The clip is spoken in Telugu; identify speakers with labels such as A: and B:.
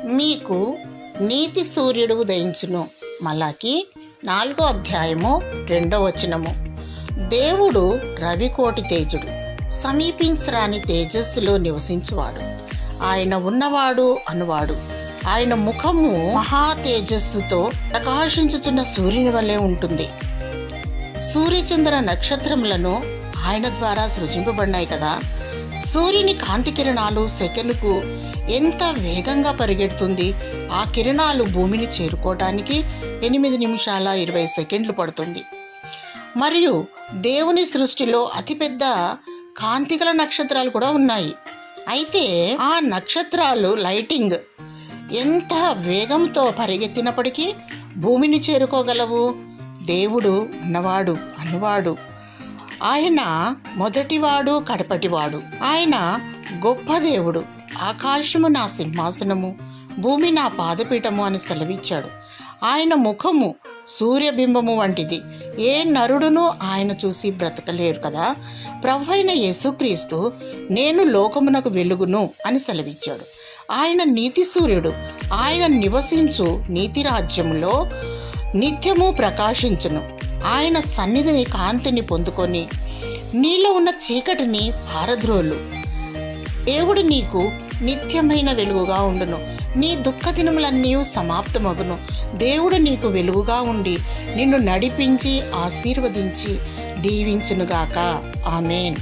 A: మీకు నీతి సూర్యుడు ఉదయించును. మలాకి 4:2. దేవుడు రవికోటి తేజుడు, సమీపించరాని తేజస్సులో నివసించువాడు. ఆయన ఉన్నవాడు అనువాడు. ఆయన ముఖము మహా తేజస్సుతో ప్రకాశించుచున్న సూర్యుని వలె ఉంటుంది. సూర్యచంద్ర నక్షత్రములను ఆయన ద్వారా సృజింపబడినాయి కదా. సూర్యుని కాంతి కిరణాలు సెకనుకు ఎంత వేగంగా పరిగెడుతుంది. ఆ కిరణాలు భూమిని చేరుకోవడానికి 8 నిమిషాల 20 సెకండ్లు పడుతుంది. మరియు దేవుని సృష్టిలో అతిపెద్ద కాంతిగల నక్షత్రాలు కూడా ఉన్నాయి. అయితే ఆ నక్షత్రాలు లైటింగ్ ఎంత వేగంతో పరిగెత్తినప్పటికీ భూమిని చేరుకోగలవు. దేవుడు ఉన్నవాడు అనువాడు. ఆయన మొదటివాడు కడపటివాడు. ఆయన గొప్ప దేవుడు. ఆకాశము నా సింహాసనము, భూమి నా పాదపీఠము అని సెలవిచ్చాడు. ఆయన ముఖము సూర్యబింబము వంటిది. ఏ నరుడును ఆయన చూసి బ్రతకలేరు కదా. ప్రభువైన యేసుక్రీస్తు నేను లోకమునకు వెలుగును అని సెలవిచ్చాడు. ఆయన నీతి సూర్యుడు. ఆయన నివసించు నీతి రాజ్యములో నిత్యము ప్రకాశించును. ఆయన సన్నిధిని కాంతిని పొందుకొని నీలో ఉన్న చీకటిని పారద్రోలు. దేవుడు నీకు నిత్యమైన వెలుగుగా ఉండును. నీ దుఃఖ దినములన్నీ సమాప్తమగును. దేవుడు నీకు వెలుగుగా ఉండి నిన్ను నడిపించి ఆశీర్వదించి దీవించునుగాక. ఆమేన్.